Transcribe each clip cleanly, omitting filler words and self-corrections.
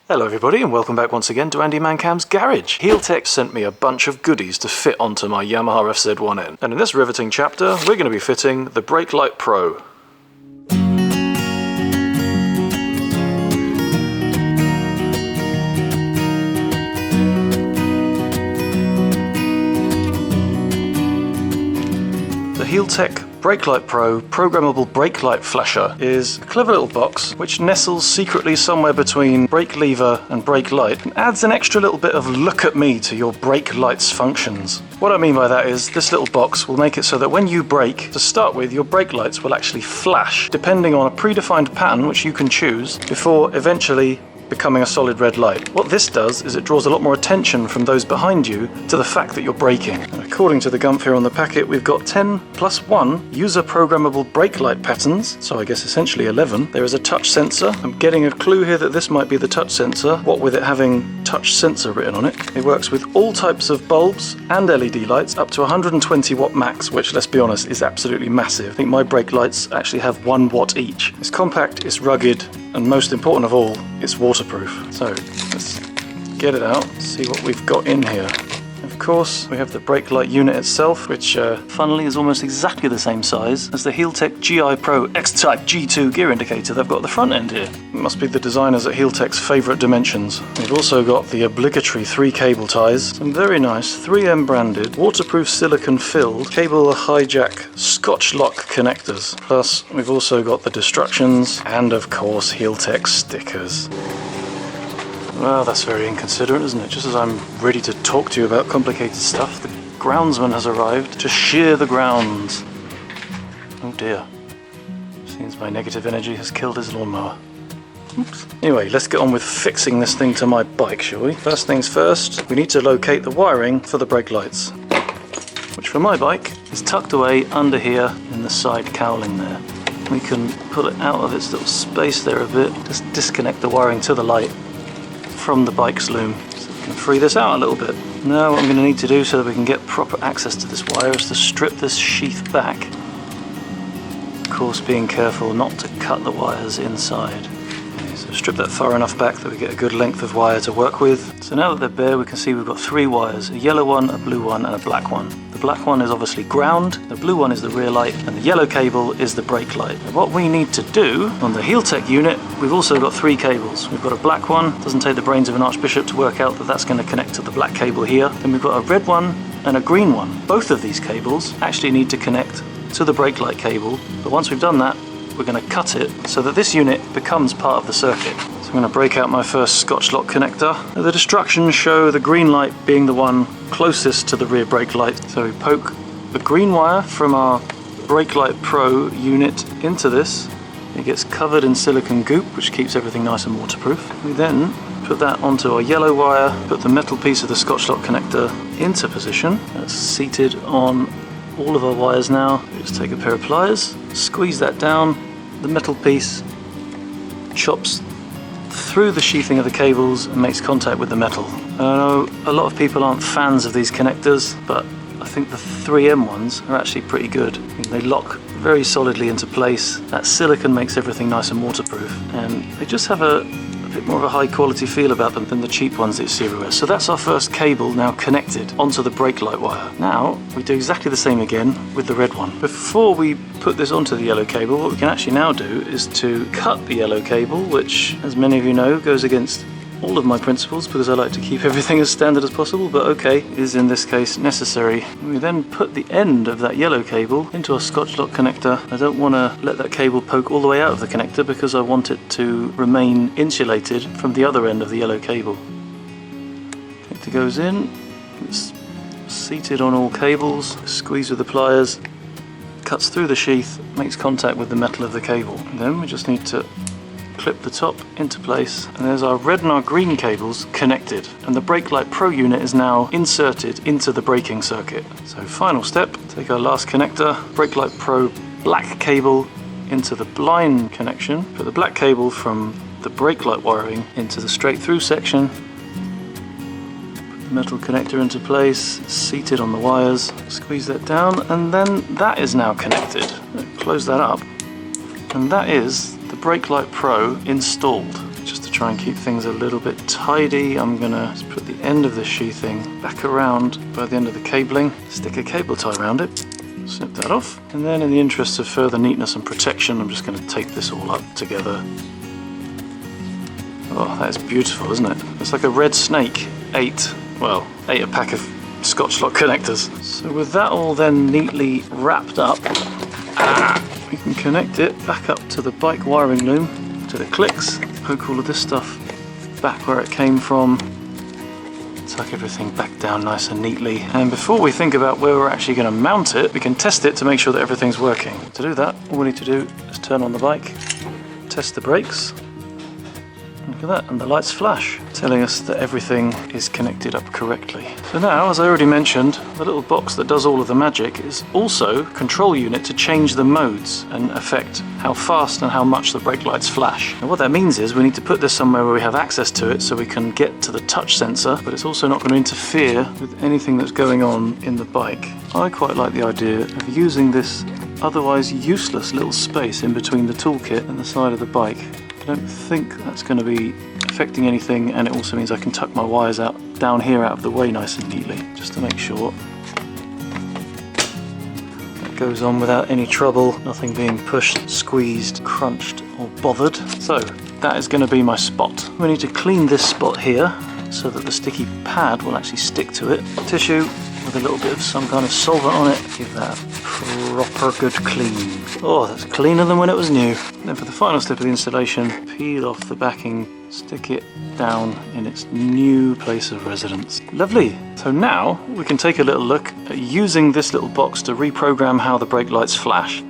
Hello everybody and welcome back once again to AndyManCam's garage. Healtech sent me a bunch of goodies to fit onto my Yamaha FZ1-N. And in this riveting chapter, we're going to be fitting the Brake Light Pro. The Healtech Brake Light Pro programmable brake light flasher is a clever little box which nestles secretly somewhere between brake lever and brake light and adds an extra little bit of look at me to your brake light's functions. What I mean by that is this little box will make it so that when you brake, to start with, your brake lights will actually flash depending on a predefined pattern which you can choose before eventually becoming a solid red light. What this does is it draws a lot more attention from those behind you to the fact that you're braking. And according to the gump here on the packet, we've got 10 plus 1 user programmable brake light patterns, so I guess essentially 11. There is a touch sensor. I'm getting a clue here that this might be the touch sensor, what with it having touch sensor written on it. It works with all types of bulbs and LED lights up to 120 watt max, which, let's be honest, is absolutely massive. I think my brake lights actually have 1 watt each. It's compact, it's rugged, and most important of all, it's waterproof. So let's get it out, see what we've got in here. Of course, we have the brake light unit itself, which funnily is almost exactly the same size as the Healtech GI Pro X-Type G2 gear indicator they've got at the front end here. It must be the designers at Healtech's favourite dimensions. We've also got the obligatory 3 cable ties, some very nice 3M branded, waterproof silicone filled cable hijack Scotch lock connectors. Plus, we've also got the destructions and of course Healtech stickers. Well, that's very inconsiderate, isn't it? Just as I'm ready to talk to you about complicated stuff, the groundsman has arrived to shear the grounds. Oh dear. Seems my negative energy has killed his lawnmower. Oops. Anyway, let's get on with fixing this thing to my bike, shall we? First things first, we need to locate the wiring for the brake lights, which for my bike is tucked away under here in the side cowling there. We can pull it out of its little space there a bit, just disconnect the wiring to the light from the bike's loom, so we can free this out a little bit. Now what I'm going to need to do so that we can get proper access to this wire is to strip this sheath back. Of course, being careful not to cut the wires inside. Okay, so strip that far enough back that we get a good length of wire to work with. So now that they're bare, we can see we've got 3 wires, a yellow one, a blue one and a black one. The black one is obviously ground, the blue one is the rear light, and the yellow cable is the brake light. And what we need to do on the Healtech unit, we've also got 3 cables. We've got a black one, doesn't take the brains of an archbishop to work out that that's going to connect to the black cable here. Then we've got a red one and a green one. Both of these cables actually need to connect to the brake light cable, but once we've done that, we're going to cut it so that this unit becomes part of the circuit. So I'm going to break out my first Scotch lock connector. The instructions show the green light being the one closest to the rear brake light. So we poke the green wire from our Brake Light Pro unit into this. It gets covered in silicone goop, which keeps everything nice and waterproof. We then put that onto our yellow wire, put the metal piece of the Scotch lock connector into position. That's seated on all of our wires now. Just take a pair of pliers, squeeze that down. The metal piece chops through the sheathing of the cables and makes contact with the metal. I know a lot of people aren't fans of these connectors, but I think the 3M ones are actually pretty good. They lock very solidly into place. That silicone makes everything nice and waterproof, and they just have a bit more of a high quality feel about them than the cheap ones that you see everywhere. So that's our first cable now connected onto the brake light wire. Now we do exactly the same again with the red one. Before we put this onto the yellow cable, what we can actually now do is to cut the yellow cable, which, as many of you know, goes against all of my principles because I like to keep everything as standard as possible, but okay, is in this case necessary. We then put the end of that yellow cable into a Scotch lock connector. I don't want to let that cable poke all the way out of the connector because I want it to remain insulated from the other end of the yellow cable. Connector goes in, it's seated on all cables, squeeze with the pliers, cuts through the sheath, makes contact with the metal of the cable. And then we just need to clip the top into place, and there's our red and our green cables connected, and the Brake Light Pro unit is now inserted into the braking circuit. So final step, take our last connector, Brake Light Pro black cable into the blind connection, put the black cable from the brake light wiring into the straight through section, put the metal connector into place, seated on the wires, squeeze that down, and then that is now connected. Close that up, and that is the Brake Light Pro installed. Just to try and keep things a little bit tidy, I'm gonna just put the end of the sheathing back around by the end of the cabling, stick a cable tie around it, snip that off, and then in the interest of further neatness and protection, I'm just going to tape this all up together. Oh, that is beautiful, isn't it? It's like a red snake ate a pack of Scotch lock connectors. So with that all then neatly wrapped up, we can connect it back up to the bike wiring loom, to the clicks, hook all of this stuff back where it came from, tuck everything back down nice and neatly, and before we think about where we're actually going to mount it, we can test it to make sure that everything's working. To do that, all we need to do is turn on the bike, test the brakes. Look at that, and the lights flash, telling us that everything is connected up correctly. So now, as I already mentioned, the little box that does all of the magic is also a control unit to change the modes and affect how fast and how much the brake lights flash. And what that means is we need to put this somewhere where we have access to it so we can get to the touch sensor, but it's also not going to interfere with anything that's going on in the bike. I quite like the idea of using this otherwise useless little space in between the toolkit and the side of the bike. I don't think that's going to be affecting anything, and it also means I can tuck my wires out down here out of the way nice and neatly, just to make sure that goes on without any trouble, nothing being pushed, squeezed, crunched or bothered. So that is going to be my spot. We need to clean this spot here so that the sticky pad will actually stick to it. Tissue with a little bit of some kind of solvent on it, give that a proper good clean. Oh, that's cleaner than when it was new. Then for the final step of the installation, peel off the backing, stick it down in its new place of residence. Lovely. So now we can take a little look at using this little box to reprogram how the brake lights flash.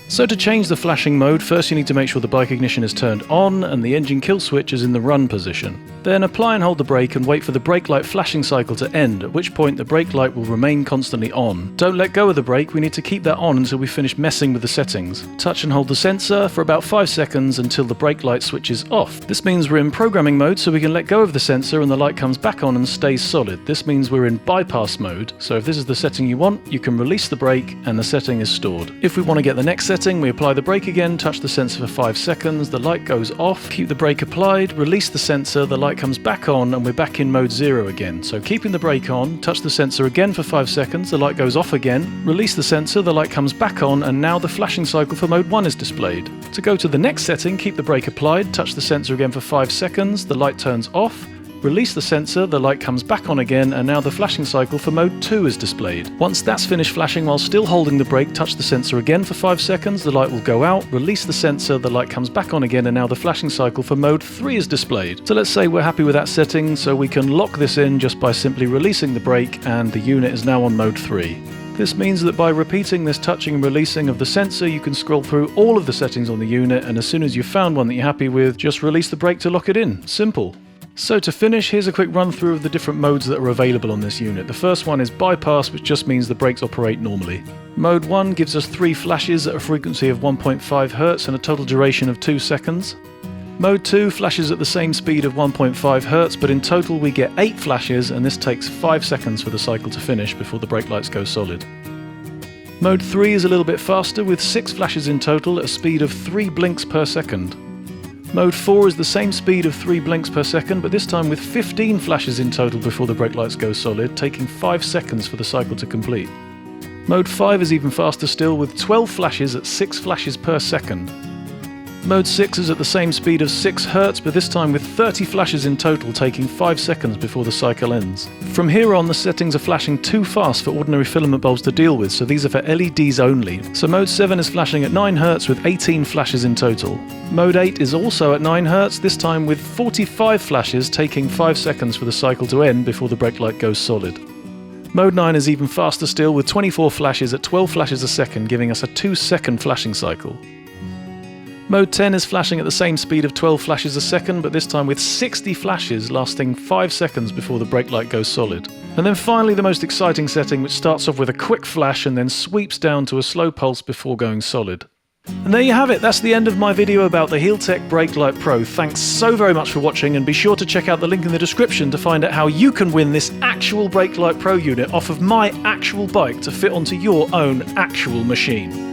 So to change the flashing mode, first you need to make sure the bike ignition is turned on and the engine kill switch is in the run position. Then apply and hold the brake and wait for the brake light flashing cycle to end, at which point the brake light will remain constantly on. Don't let go of the brake, we need to keep that on until we finish messing with the settings. Touch and hold the sensor for about 5 seconds until the brake light switches off. This means we're in programming mode, so we can let go of the sensor and the light comes back on and stays solid. This means we're in bypass mode, so if this is the setting you want, you can release the brake and the setting is stored. If we want to get the next setting, we apply the brake again, touch the sensor for 5 seconds, the light goes off, keep the brake applied, release the sensor, the light comes back on and we're back in mode 0 again. So keeping the brake on, touch the sensor again for 5 seconds, the light goes off again, release the sensor, the light comes back on, and now the flashing cycle for mode 1 is displayed. To go to the next setting, keep the brake applied, touch the sensor again for 5 seconds, the light turns off, release the sensor, the light comes back on again, and now the flashing cycle for mode 2 is displayed. Once that's finished flashing while still holding the brake, touch the sensor again for 5 seconds, the light will go out, release the sensor, the light comes back on again, and now the flashing cycle for mode 3 is displayed. So let's say we're happy with that setting, so we can lock this in just by simply releasing the brake, and the unit is now on mode 3. This means that by repeating this touching and releasing of the sensor, you can scroll through all of the settings on the unit, and as soon as you've found one that you're happy with, just release the brake to lock it in. Simple. So to finish, here's a quick run through of the different modes that are available on this unit. The first one is bypass, which just means the brakes operate normally. Mode 1 gives us 3 flashes at a frequency of 1.5 Hz and a total duration of 2 seconds. Mode 2 flashes at the same speed of 1.5 Hz, but in total we get 8 flashes, and this takes 5 seconds for the cycle to finish before the brake lights go solid. Mode 3 is a little bit faster, with 6 flashes in total at a speed of 3 blinks per second. Mode 4 is the same speed of 3 blinks per second, but this time with 15 flashes in total before the brake lights go solid, taking 5 seconds for the cycle to complete. Mode 5 is even faster still, with 12 flashes at 6 flashes per second. Mode 6 is at the same speed of 6 Hz, but this time with 30 flashes in total, taking 5 seconds before the cycle ends. From here on, the settings are flashing too fast for ordinary filament bulbs to deal with, so these are for LEDs only. So Mode 7 is flashing at 9 Hz with 18 flashes in total. Mode 8 is also at 9 Hz, this time with 45 flashes, taking 5 seconds for the cycle to end before the brake light goes solid. Mode 9 is even faster still, with 24 flashes at 12 flashes a second, giving us a 2-second flashing cycle. Mode 10 is flashing at the same speed of 12 flashes a second, but this time with 60 flashes lasting 5 seconds before the brake light goes solid. And then finally the most exciting setting, which starts off with a quick flash and then sweeps down to a slow pulse before going solid. And there you have it, that's the end of my video about the Healtech Brake Light Pro. Thanks so very much for watching, and be sure to check out the link in the description to find out how you can win this actual Brake Light Pro unit off of my actual bike to fit onto your own actual machine.